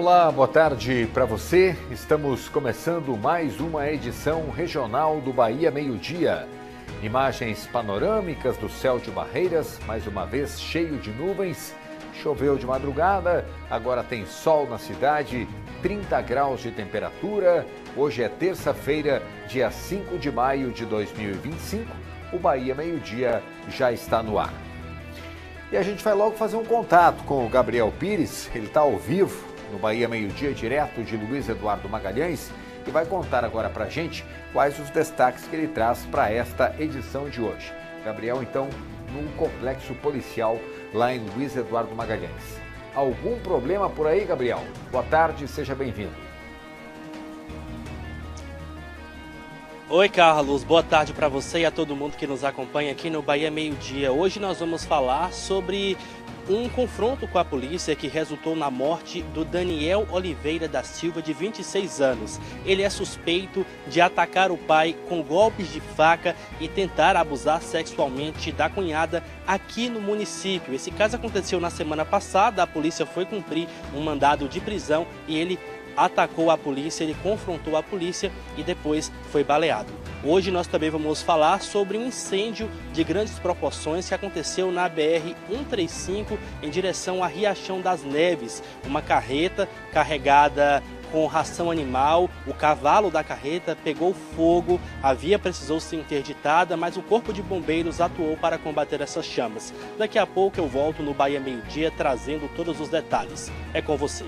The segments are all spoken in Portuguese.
Olá, boa tarde para você. Estamos começando mais uma edição regional do Bahia Meio-Dia. Imagens panorâmicas do céu de Barreiras, mais uma vez cheio de nuvens. Choveu de madrugada, agora tem sol na cidade, 30 graus de temperatura. Hoje é terça-feira, dia 5 de maio de 2025. O Bahia Meio-Dia já está no ar. E a gente vai logo fazer um contato com o Gabriel Pires. Ele está ao vivo no Bahia Meio-Dia, direto de Luiz Eduardo Magalhães, e vai contar agora para a gente quais os destaques que ele traz para esta edição de hoje. Gabriel, então, num complexo policial lá em Luiz Eduardo Magalhães. Algum problema por aí, Gabriel? Boa tarde, seja bem-vindo. Oi, Carlos. Boa tarde para você e a todo mundo que nos acompanha aqui no Bahia Meio-Dia. Hoje nós vamos falar sobre um confronto com a polícia que resultou na morte do Daniel Oliveira da Silva, de 26 anos. Ele é suspeito de atacar o pai com golpes de faca e tentar abusar sexualmente da cunhada aqui no município. Esse caso aconteceu na semana passada, a polícia foi cumprir um mandado de prisão e ele atacou a polícia, ele confrontou a polícia e depois foi baleado. Hoje nós também vamos falar sobre um incêndio de grandes proporções que aconteceu na BR-135 em direção a Riachão das Neves. Uma carreta carregada com ração animal, o cavalo da carreta pegou fogo, a via precisou ser interditada, mas o Corpo de Bombeiros atuou para combater essas chamas. Daqui a pouco eu volto no Bahia Meio-Dia trazendo todos os detalhes. É com você.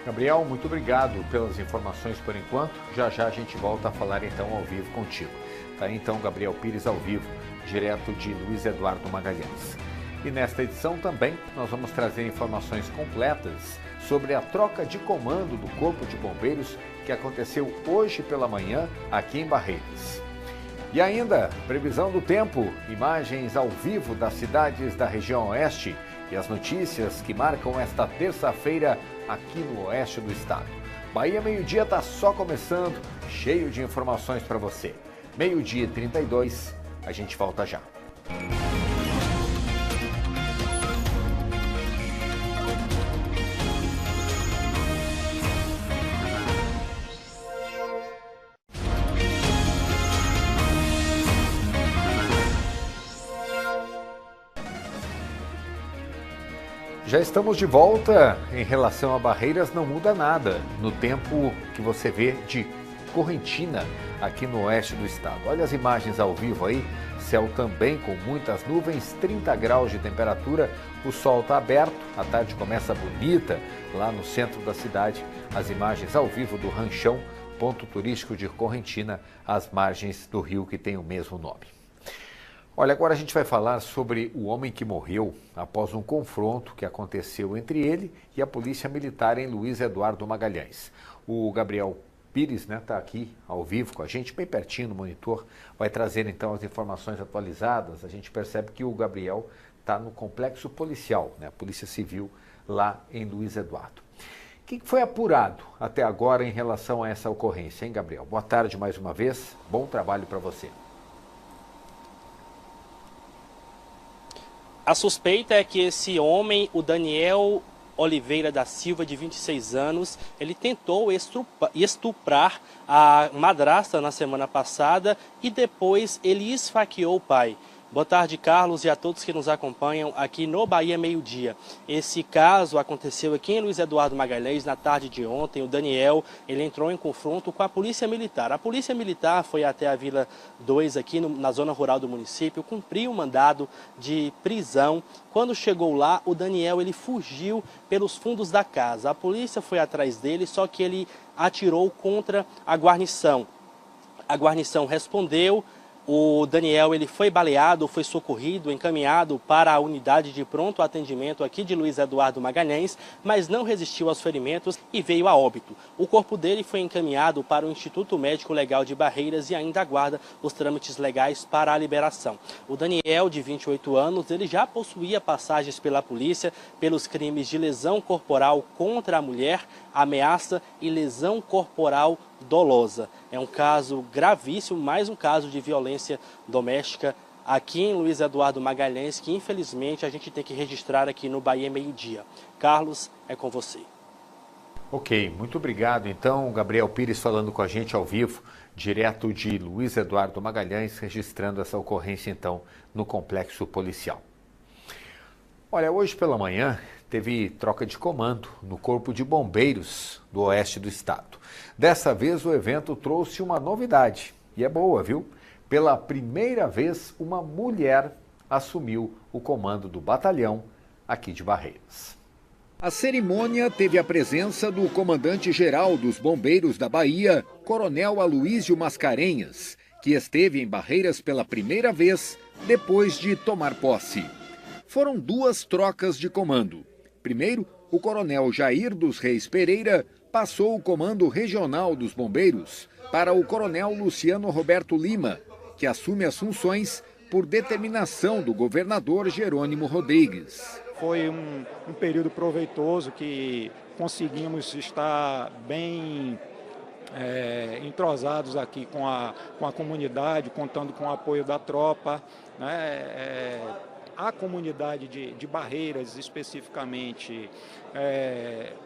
Gabriel, muito obrigado pelas informações por enquanto. Já já a gente volta a falar então ao vivo contigo. Tá aí então Gabriel Pires ao vivo, direto de Luiz Eduardo Magalhães. E nesta edição também nós vamos trazer informações completas sobre a troca de comando do Corpo de Bombeiros que aconteceu hoje pela manhã aqui em Barreiras. E ainda, previsão do tempo, imagens ao vivo das cidades da região oeste e as notícias que marcam esta terça-feira aqui no oeste do estado. Bahia Meio-Dia está só começando, cheio de informações para você. 12h32, a gente volta já. Já estamos de volta. Em relação a Barreiras, não muda nada no tempo que você vê de Correntina, aqui no oeste do estado. Olha as imagens ao vivo aí, céu também com muitas nuvens, 30 graus de temperatura, o sol está aberto, a tarde começa bonita lá no centro da cidade. As imagens ao vivo do Ranchão, ponto turístico de Correntina, às margens do rio que tem o mesmo nome. Olha, agora a gente vai falar sobre o homem que morreu após um confronto que aconteceu entre ele e a Polícia Militar em Luiz Eduardo Magalhães. O Gabriel Pires está aqui ao vivo com a gente, bem pertinho no monitor, vai trazer então as informações atualizadas. A gente percebe que o Gabriel está no complexo policial, a Polícia Civil lá em Luiz Eduardo. O que foi apurado até agora em relação a essa ocorrência, hein, Gabriel? Boa tarde mais uma vez, bom trabalho para você. A suspeita é que esse homem, o Daniel Oliveira da Silva, de 26 anos, ele tentou estuprar a madrasta na semana passada e depois ele esfaqueou o pai. Boa tarde, Carlos, e a todos que nos acompanham aqui no Bahia Meio-Dia. Esse caso aconteceu aqui em Luiz Eduardo Magalhães na tarde de ontem. O Daniel, ele entrou em confronto com a Polícia Militar. A Polícia Militar foi até a Vila 2 aqui na zona rural do município, cumpriu um mandado de prisão. Quando chegou lá, o Daniel ele fugiu pelos fundos da casa. A polícia foi atrás dele, só que ele atirou contra a guarnição. A guarnição respondeu. O Daniel ele foi baleado, foi socorrido, encaminhado para a unidade de pronto atendimento aqui de Luiz Eduardo Magalhães, mas não resistiu aos ferimentos e veio a óbito. O corpo dele foi encaminhado para o Instituto Médico Legal de Barreiras e ainda aguarda os trâmites legais para a liberação. O Daniel, de 28 anos, ele já possuía passagens pela polícia pelos crimes de lesão corporal contra a mulher, ameaça e lesão corporal dolosa. É um caso gravíssimo, mais um caso de violência doméstica aqui em Luiz Eduardo Magalhães, que infelizmente a gente tem que registrar aqui no Bahia Meio-Dia. Carlos, é com você. Ok, muito obrigado. Então, Gabriel Pires falando com a gente ao vivo, direto de Luiz Eduardo Magalhães, registrando essa ocorrência, então, no complexo policial. Olha, hoje pela manhã teve troca de comando no Corpo de Bombeiros do Oeste do Estado. Dessa vez o evento trouxe uma novidade, e é boa, viu? Pela primeira vez, uma mulher assumiu o comando do batalhão aqui de Barreiras. A cerimônia teve a presença do comandante-geral dos Bombeiros da Bahia, Coronel Aloísio Mascarenhas, que esteve em Barreiras pela primeira vez depois de tomar posse. Foram duas trocas de comando. Primeiro, o coronel Jair dos Reis Pereira passou o comando regional dos bombeiros para o coronel Luciano Roberto Lima, que assume as funções por determinação do governador Jerônimo Rodrigues. Foi um período proveitoso que conseguimos estar bem entrosados aqui com a comunidade, contando com o apoio da tropa, né? A comunidade de Barreiras, especificamente,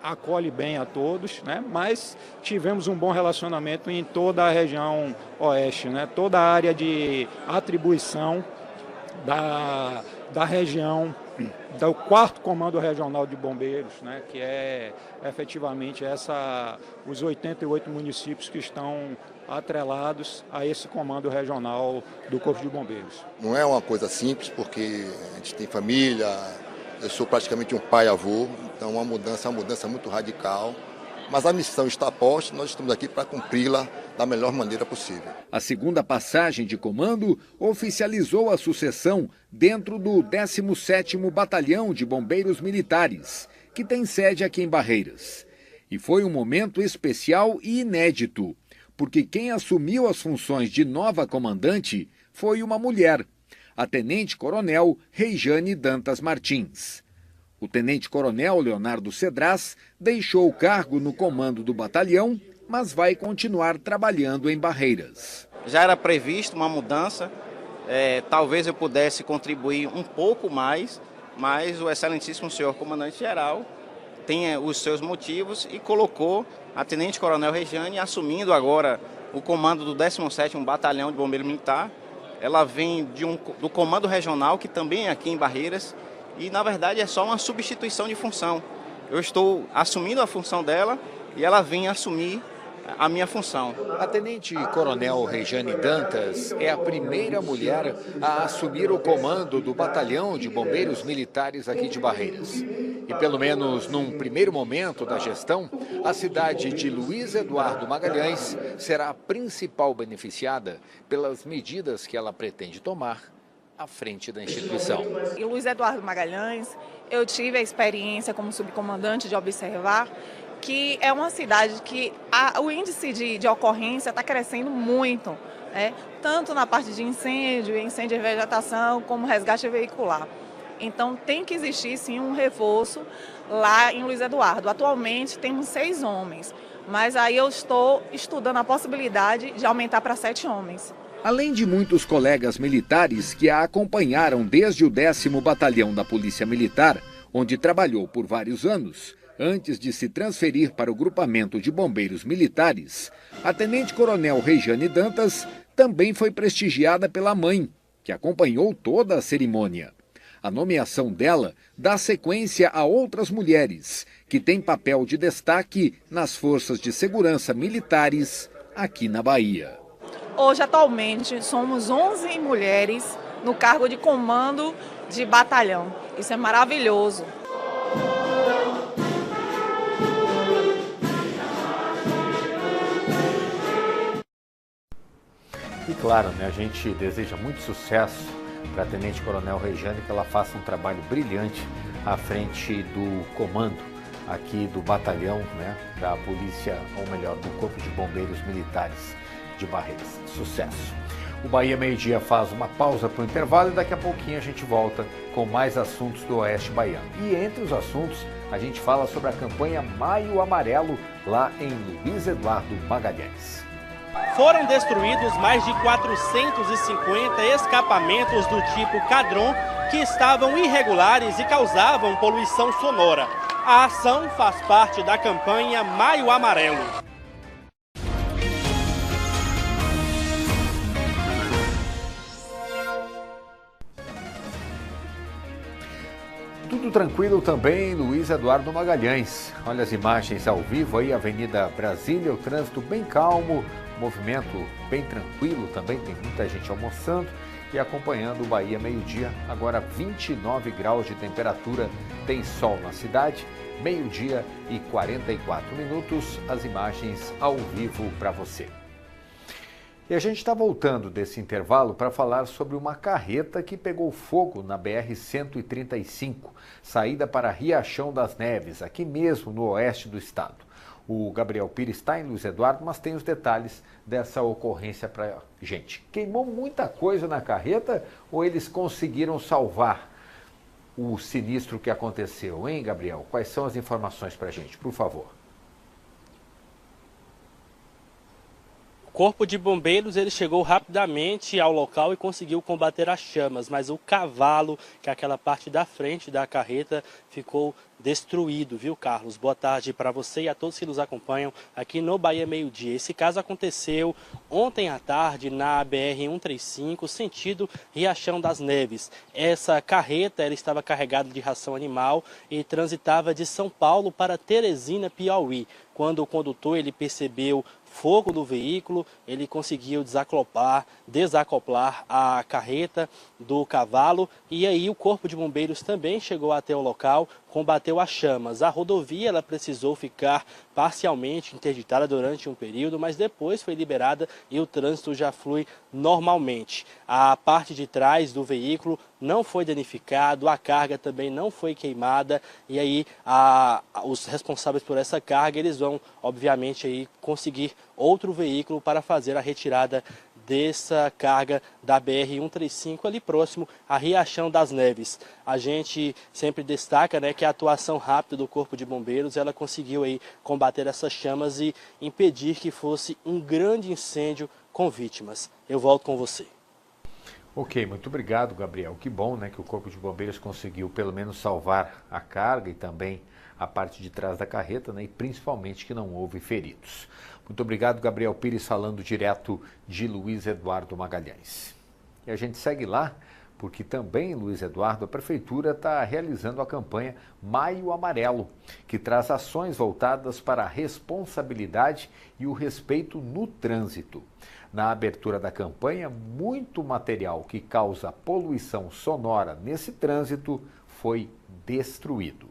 acolhe bem a todos, né? Mas tivemos um bom relacionamento em toda a região oeste, né? Toda a área de atribuição da região, do 4º Comando Regional de Bombeiros, né? Que é efetivamente os 88 municípios que estão atrelados a esse comando regional do Corpo de Bombeiros. Não é uma coisa simples, porque a gente tem família, eu sou praticamente um pai-avô, então uma mudança muito radical, mas a missão está posta, nós estamos aqui para cumpri-la da melhor maneira possível. A segunda passagem de comando oficializou a sucessão dentro do 17º Batalhão de Bombeiros Militares, que tem sede aqui em Barreiras. E foi um momento especial e inédito, porque quem assumiu as funções de nova comandante foi uma mulher, a tenente-coronel Reijane Dantas Martins. O tenente-coronel Leonardo Cedras deixou o cargo no comando do batalhão, mas vai continuar trabalhando em Barreiras. Já era previsto uma mudança, talvez eu pudesse contribuir um pouco mais, mas o excelentíssimo senhor comandante-geral tem os seus motivos e colocou a tenente-coronel Reijane assumindo agora o comando do 17º Batalhão de Bombeiro Militar. Ela vem do comando regional, que também é aqui em Barreiras, e na verdade é só uma substituição de função. Eu estou assumindo a função dela e ela vem assumir a minha função. A tenente-coronel Reijane Dantas é a primeira mulher a assumir o comando do Batalhão de Bombeiros Militares aqui de Barreiras. E pelo menos num primeiro momento da gestão, a cidade de Luiz Eduardo Magalhães será a principal beneficiada pelas medidas que ela pretende tomar à frente da instituição. Em Luiz Eduardo Magalhães, eu tive a experiência como subcomandante de observar que é uma cidade que o índice de ocorrência está crescendo muito, né? Tanto na parte de incêndio e vegetação, como resgate veicular. Então tem que existir sim um reforço lá em Luiz Eduardo. Atualmente temos 6 homens, mas aí eu estou estudando a possibilidade de aumentar para 7 homens. Além de muitos colegas militares que a acompanharam desde o 10º Batalhão da Polícia Militar, onde trabalhou por vários anos, antes de se transferir para o grupamento de bombeiros militares, a tenente-coronel Reijane Dantas também foi prestigiada pela mãe, que acompanhou toda a cerimônia. A nomeação dela dá sequência a outras mulheres, que têm papel de destaque nas forças de segurança militares aqui na Bahia. Hoje, atualmente, somos 11 mulheres no cargo de comando de batalhão. Isso é maravilhoso. E claro, né, a gente deseja muito sucesso para a tenente-coronel Reijane, que ela faça um trabalho brilhante à frente do comando aqui do batalhão, né, da polícia, ou melhor, do Corpo de Bombeiros Militares de Barreiras. Sucesso! O Bahia Meio-Dia faz uma pausa para o intervalo e daqui a pouquinho a gente volta com mais assuntos do Oeste Baiano. E entre os assuntos, a gente fala sobre a campanha Maio Amarelo lá em Luiz Eduardo Magalhães. Foram destruídos mais de 450 escapamentos do tipo Cadron que estavam irregulares e causavam poluição sonora. A ação faz parte da campanha Maio Amarelo. Tudo tranquilo também, Luiz Eduardo Magalhães. Olha as imagens ao vivo aí, Avenida Brasília, o trânsito bem calmo, movimento bem tranquilo também, tem muita gente almoçando e acompanhando o Bahia meio-dia. Agora 29 graus de temperatura, tem sol na cidade, meio-dia e 44 minutos, as imagens ao vivo para você. E a gente está voltando desse intervalo para falar sobre uma carreta que pegou fogo na BR-135, saída para Riachão das Neves, aqui mesmo no oeste do estado. O Gabriel Pires está em Luiz Eduardo, mas tem os detalhes dessa ocorrência para a gente. Queimou muita coisa na carreta ou eles conseguiram salvar o sinistro que aconteceu, hein, Gabriel? Quais são as informações para a gente, por favor? O Corpo de Bombeiros ele chegou rapidamente ao local e conseguiu combater as chamas, mas o cavalo, que é aquela parte da frente da carreta, ficou destruído, viu, Carlos? Boa tarde para você e a todos que nos acompanham aqui no Bahia Meio-Dia. Esse caso aconteceu ontem à tarde na BR-135, sentido Riachão das Neves. Essa carreta ela estava carregada de ração animal e transitava de São Paulo para Teresina, Piauí. Quando o condutor ele percebeu fogo no veículo, ele conseguiu desacoplar a carreta do cavalo e aí o Corpo de Bombeiros também chegou até o local, combateu as chamas. A rodovia ela precisou ficar parcialmente interditada durante um período, mas depois foi liberada e o trânsito já flui normalmente. A parte de trás do veículo não foi danificado, a carga também não foi queimada e aí os responsáveis por essa carga eles vão obviamente aí conseguir outro veículo para fazer a retirada dessa carga da BR-135 ali próximo a Riachão das Neves. A gente sempre destaca, né, que a atuação rápida do Corpo de Bombeiros ela conseguiu aí combater essas chamas e impedir que fosse um grande incêndio com vítimas. Eu volto com você. Ok, muito obrigado, Gabriel. Que bom, né, que o Corpo de Bombeiros conseguiu pelo menos salvar a carga e também a parte de trás da carreta, né, e principalmente que não houve feridos. Muito obrigado, Gabriel Pires, falando direto de Luiz Eduardo Magalhães. E a gente segue lá, porque também, Luiz Eduardo, a Prefeitura está realizando a campanha Maio Amarelo, que traz ações voltadas para a responsabilidade e o respeito no trânsito. Na abertura da campanha, muito material que causa poluição sonora nesse trânsito foi destruído.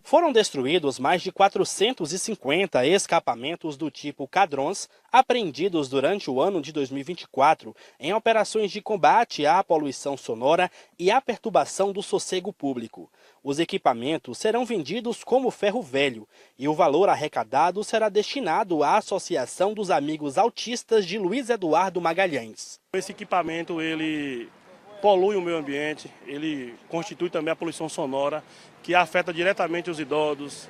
Foram destruídos mais de 450 escapamentos do tipo Cadrons, apreendidos durante o ano de 2024 em operações de combate à poluição sonora e à perturbação do sossego público. Os equipamentos serão vendidos como ferro velho e o valor arrecadado será destinado à Associação dos Amigos Autistas de Luiz Eduardo Magalhães. Esse equipamento ele polui o meio ambiente, ele constitui também a poluição sonora, que afeta diretamente os idosos,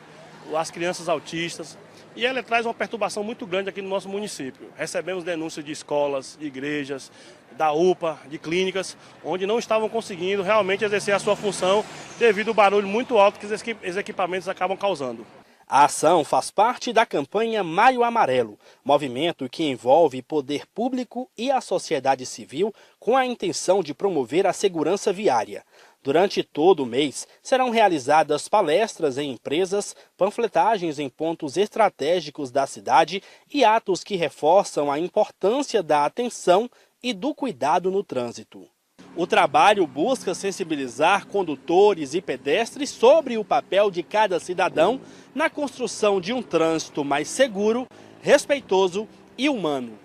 as crianças autistas, e ele traz uma perturbação muito grande aqui no nosso município. Recebemos denúncias de escolas, de igrejas, da UPA, de clínicas, onde não estavam conseguindo realmente exercer a sua função devido ao barulho muito alto que os equipamentos acabam causando. A ação faz parte da campanha Maio Amarelo, movimento que envolve poder público e a sociedade civil com a intenção de promover a segurança viária. Durante todo o mês, serão realizadas palestras em empresas, panfletagens em pontos estratégicos da cidade e atos que reforçam a importância da atenção e do cuidado no trânsito. O trabalho busca sensibilizar condutores e pedestres sobre o papel de cada cidadão na construção de um trânsito mais seguro, respeitoso e humano.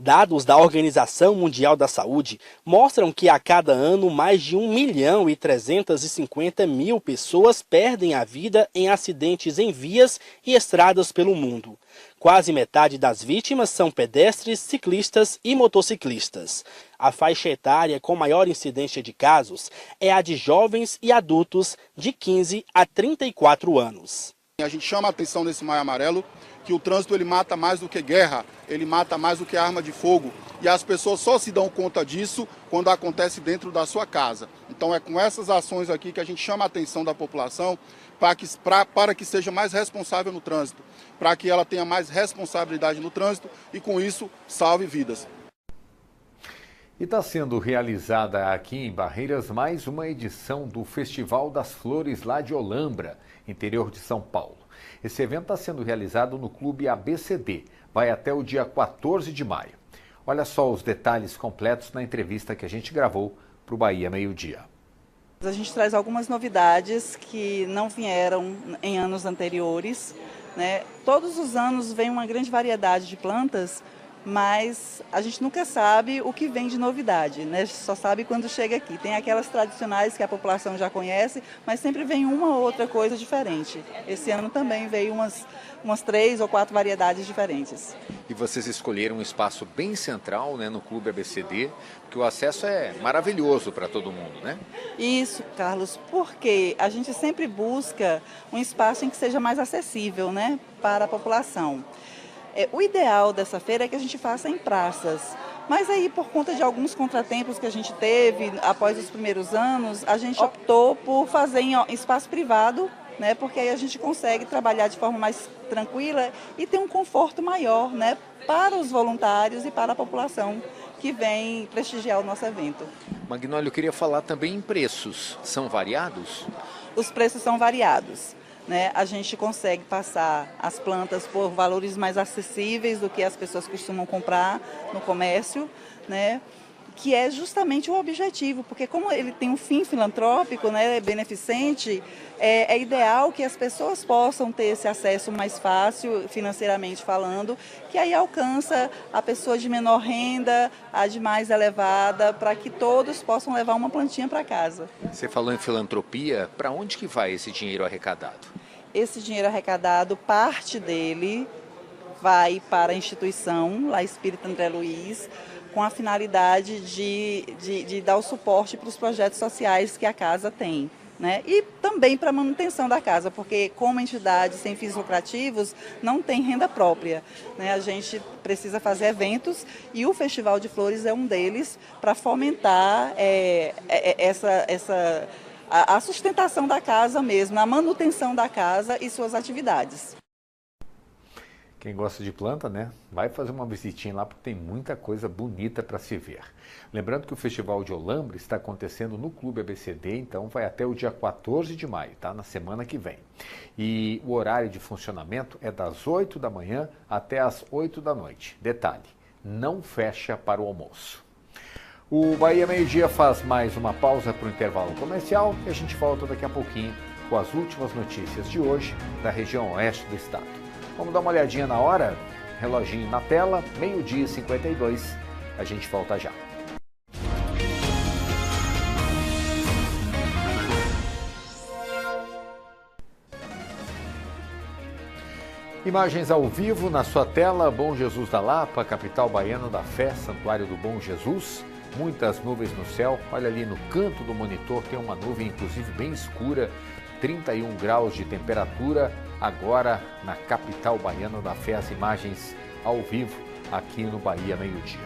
Dados da Organização Mundial da Saúde mostram que a cada ano mais de 1.350.000 pessoas perdem a vida em acidentes em vias e estradas pelo mundo. Quase metade das vítimas são pedestres, ciclistas e motociclistas. A faixa etária com maior incidência de casos é a de jovens e adultos de 15 a 34 anos. A gente chama a atenção nesse Maio Amarelo que o trânsito ele mata mais do que guerra, ele mata mais do que arma de fogo. E as pessoas só se dão conta disso quando acontece dentro da sua casa. Então é com essas ações aqui que a gente chama a atenção da população para que seja mais responsável no trânsito, para que ela tenha mais responsabilidade no trânsito e com isso salve vidas. E está sendo realizada aqui em Barreiras mais uma edição do Festival das Flores lá de Olambra, interior de São Paulo. Esse evento está sendo realizado no Clube ABCD, vai até o dia 14 de maio. Olha só os detalhes completos na entrevista que a gente gravou para o Bahia Meio Dia. A gente traz algumas novidades que não vieram em anos anteriores, né? Todos os anos vem uma grande variedade de plantas, mas a gente nunca sabe o que vem de novidade, né? Só sabe quando chega aqui. Tem aquelas tradicionais que a população já conhece, mas sempre vem uma ou outra coisa diferente. Esse ano também veio umas 3 ou 4 variedades diferentes. E vocês escolheram um espaço bem central, né, no Clube ABCD, porque o acesso é maravilhoso para todo mundo, né? Isso, Carlos, porque a gente sempre busca um espaço em que seja mais acessível, né, para a população. O ideal dessa feira é que a gente faça em praças, mas aí por conta de alguns contratempos que a gente teve após os primeiros anos, a gente optou por fazer em espaço privado, né, porque aí a gente consegue trabalhar de forma mais tranquila e ter um conforto maior, né, para os voluntários e para a população que vem prestigiar o nosso evento. Magnólio, eu queria falar também em preços. São variados? Os preços são variados. Né, a gente consegue passar as plantas por valores mais acessíveis do que as pessoas costumam comprar no comércio, né, que é justamente o objetivo, porque como ele tem um fim filantrópico, né, beneficente, é ideal que as pessoas possam ter esse acesso mais fácil, financeiramente falando, que aí alcança a pessoa de menor renda, a de mais elevada, para que todos possam levar uma plantinha para casa. Você falou em filantropia, para onde que vai esse dinheiro arrecadado? Esse dinheiro arrecadado, parte dele vai para a instituição La Espírita André Luiz, com a finalidade de dar o suporte para os projetos sociais que a casa tem, né? E também para a manutenção da casa, porque como entidade sem fins lucrativos não tem renda própria, né? A gente precisa fazer eventos e o Festival de Flores é um deles para fomentar a sustentação da casa mesmo, a manutenção da casa e suas atividades. Quem gosta de planta, né? Vai fazer uma visitinha lá porque tem muita coisa bonita para se ver. Lembrando que o Festival de Olambra está acontecendo no Clube ABCD, então vai até o dia 14 de maio, tá? Na semana que vem. E o horário de funcionamento é das 8 da manhã até as 8 da noite. Detalhe, não fecha para o almoço. O Bahia Meio Dia faz mais uma pausa para o intervalo comercial e a gente volta daqui a pouquinho com as últimas notícias de hoje da região oeste do estado. Vamos dar uma olhadinha na hora? Reloginho na tela, 12h52. A gente volta já. Imagens ao vivo na sua tela, Bom Jesus da Lapa, capital baiana da fé, Santuário do Bom Jesus. Muitas nuvens no céu, olha ali no canto do monitor, tem uma nuvem inclusive bem escura, 31 graus de temperatura, agora na capital baiana da fé, as imagens ao vivo aqui no Bahia Meio Dia.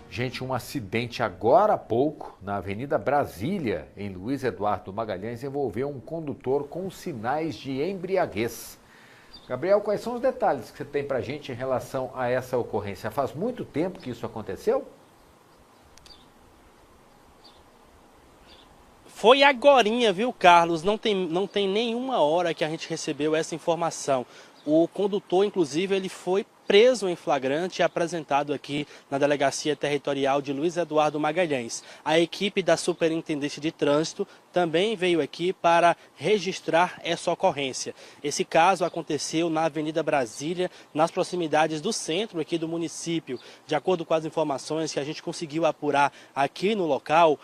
Gente, um acidente agora há pouco na Avenida Brasília, em Luiz Eduardo Magalhães, envolveu um condutor com sinais de embriaguez. Gabriel, quais são os detalhes que você tem para a gente em relação a essa ocorrência? Faz muito tempo que isso aconteceu? Foi agorinha, viu, Carlos? Não tem nenhuma hora que a gente recebeu essa informação. O condutor, inclusive, ele foi preso em flagrante e apresentado aqui na Delegacia Territorial de Luiz Eduardo Magalhães. A equipe da Superintendência de Trânsito também veio aqui para registrar essa ocorrência. Esse caso aconteceu na Avenida Brasília, nas proximidades do centro aqui do município. De acordo com as informações que a gente conseguiu apurar aqui no local,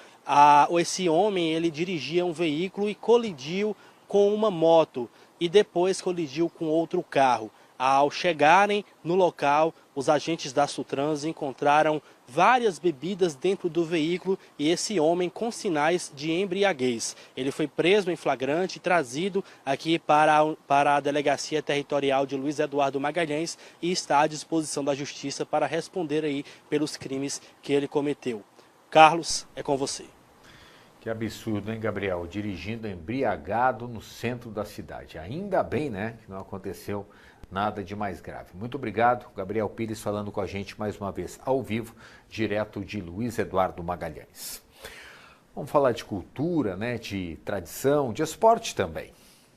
esse homem ele dirigia um veículo e colidiu com uma moto e depois colidiu com outro carro. Ao chegarem no local, os agentes da Sutrans encontraram várias bebidas dentro do veículo e esse homem com sinais de embriaguez. Ele foi preso em flagrante e trazido aqui para a Delegacia Territorial de Luiz Eduardo Magalhães e está à disposição da Justiça para responder aí pelos crimes que ele cometeu. Carlos, é com você. Que absurdo, hein, Gabriel? Dirigindo embriagado no centro da cidade. Ainda bem, né, que não aconteceu nada de mais grave. Muito obrigado, Gabriel Pires falando com a gente mais uma vez ao vivo, direto de Luiz Eduardo Magalhães. Vamos falar de cultura, né, de tradição, de esporte também.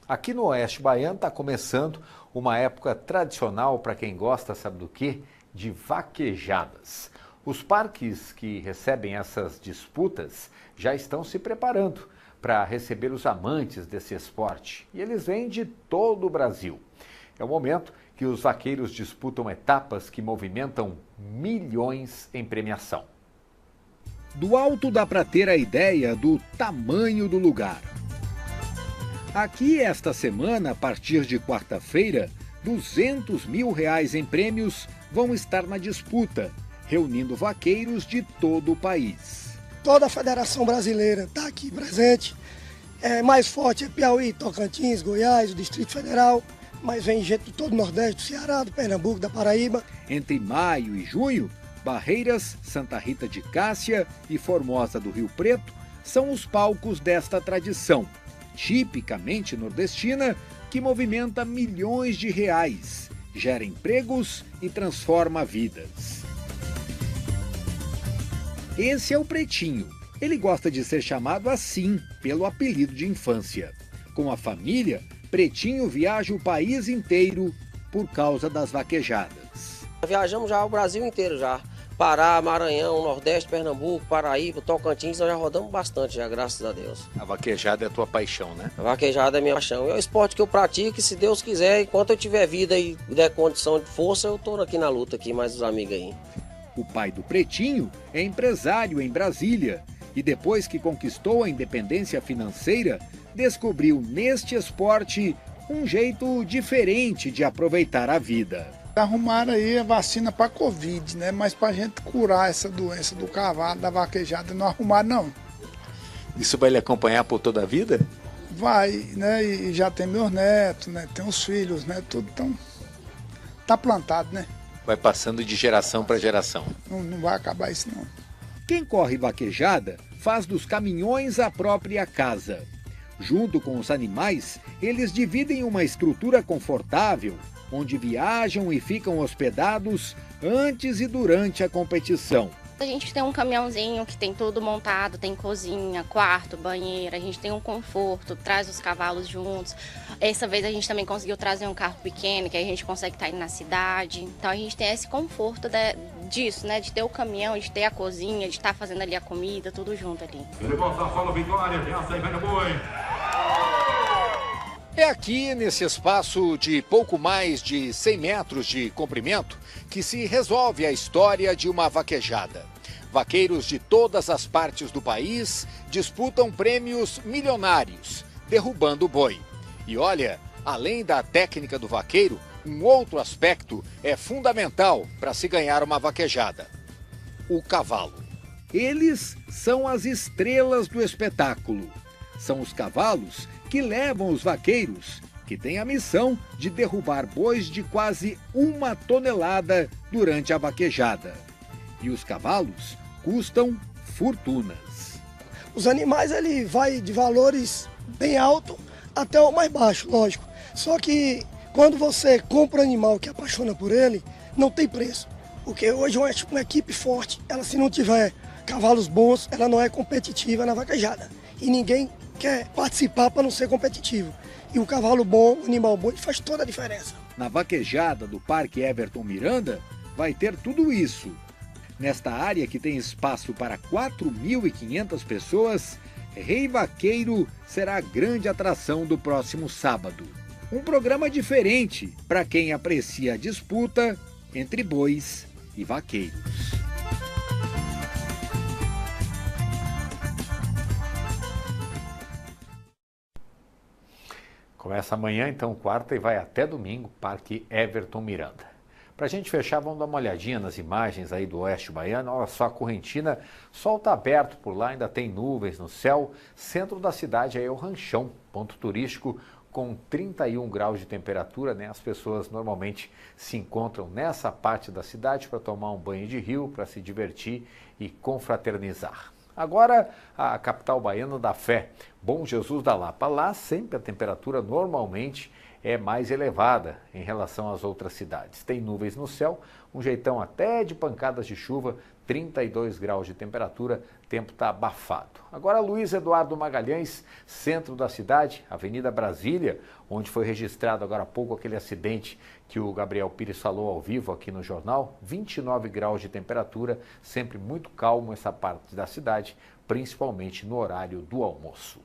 Aqui no Oeste Baiano está começando uma época tradicional para quem gosta, sabe do quê? De vaquejadas. Os parques que recebem essas disputas já estão se preparando para receber os amantes desse esporte. E eles vêm de todo o Brasil. É o momento que os vaqueiros disputam etapas que movimentam milhões em premiação. Do alto dá para ter a ideia do tamanho do lugar. Aqui, esta semana, a partir de quarta-feira, R$200 mil em prêmios vão estar na disputa, reunindo vaqueiros de todo o país. Toda a Federação Brasileira está aqui presente. Mais forte é Piauí, Tocantins, Goiás, o Distrito Federal. Mas vem gente de todo o Nordeste, do Ceará, do Pernambuco, da Paraíba. Entre maio e junho, Barreiras, Santa Rita de Cássia e Formosa do Rio Preto são os palcos desta tradição, tipicamente nordestina, que movimenta milhões de reais, gera empregos e transforma vidas. Esse é o Pretinho. Ele gosta de ser chamado assim, pelo apelido de infância. Com a família, Pretinho viaja o país inteiro por causa das vaquejadas. Viajamos já o Brasil inteiro já. Pará, Maranhão, Nordeste, Pernambuco, Paraíba, Tocantins, nós já rodamos bastante já, graças a Deus. A vaquejada é a tua paixão, né? A vaquejada é minha paixão. É o esporte que eu pratico e se Deus quiser, enquanto eu tiver vida e der condição de força, eu tô aqui na luta aqui, mais os amigos aí. O pai do Pretinho é empresário em Brasília e depois que conquistou a independência financeira, descobriu neste esporte um jeito diferente de aproveitar a vida. Arrumaram aí a vacina para Covid, né? Mas para a gente curar essa doença do cavalo, da vaquejada, não arrumaram não. Isso vai lhe acompanhar por toda a vida? Vai, né? E já tem meus netos, né? Tem os filhos, né? Tudo tá plantado, né? Vai passando de geração para geração. Não vai acabar isso não. Quem corre vaquejada faz dos caminhões a própria casa. Junto com os animais, eles dividem uma estrutura confortável, onde viajam e ficam hospedados antes e durante a competição. A gente tem um caminhãozinho que tem tudo montado, tem cozinha, quarto, banheira, a gente tem um conforto, traz os cavalos juntos. Essa vez a gente também conseguiu trazer um carro pequeno, que a gente consegue estar indo na cidade. Então a gente tem esse conforto disso, né? De ter o caminhão, de ter a cozinha, de estar fazendo ali a comida, tudo junto ali. É aqui, nesse espaço de pouco mais de 100 metros de comprimento, que se resolve a história de uma vaquejada. Vaqueiros de todas as partes do país disputam prêmios milionários, derrubando o boi. E olha, além da técnica do vaqueiro, um outro aspecto é fundamental para se ganhar uma vaquejada: o cavalo. Eles são as estrelas do espetáculo. São os cavalos que levam os vaqueiros, que têm a missão de derrubar bois de quase 1 tonelada durante a vaquejada. E os cavalos custam fortunas. Os animais, ele vai de valores bem alto até o mais baixo, lógico. Só que quando você compra um animal que apaixona por ele, não tem preço. Porque hoje uma equipe forte, ela se não tiver cavalos bons, ela não é competitiva na vaquejada. E ninguém quer participar para não ser competitivo. E um cavalo bom, um animal bom, ele faz toda a diferença. Na vaquejada do Parque Everton Miranda, vai ter tudo isso. Nesta área que tem espaço para 4.500 pessoas, Rei Vaqueiro será a grande atração do próximo sábado. Um programa diferente para quem aprecia a disputa entre bois e vaqueiros. Começa amanhã, então, quarta, e vai até domingo, Parque Everton Miranda. Para a gente fechar, vamos dar uma olhadinha nas imagens aí do oeste baiano. Olha só, a Correntina, sol está aberto por lá, ainda tem nuvens no céu. Centro da cidade aí é o Ranchão, ponto turístico com 31 graus de temperatura, né? As pessoas normalmente se encontram nessa parte da cidade para tomar um banho de rio, para se divertir e confraternizar. Agora, a capital baiana da fé, Bom Jesus da Lapa. Lá sempre a temperatura normalmente é mais elevada em relação às outras cidades. Tem nuvens no céu, um jeitão até de pancadas de chuva, 32 graus de temperatura, tempo está abafado. Agora, Luiz Eduardo Magalhães, centro da cidade, Avenida Brasília, onde foi registrado agora há pouco aquele acidente que o Gabriel Pires falou ao vivo aqui no jornal, 29 graus de temperatura, sempre muito calmo essa parte da cidade, principalmente no horário do almoço.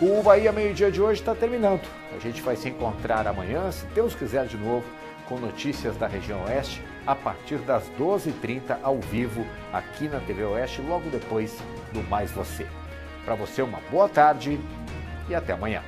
O Bahia Meio-Dia de hoje está terminando. A gente vai se encontrar amanhã, se Deus quiser, de novo, com notícias da região oeste, a partir das 12h30 ao vivo, aqui na TV Oeste, logo depois do Mais Você. Para você, uma boa tarde e até amanhã.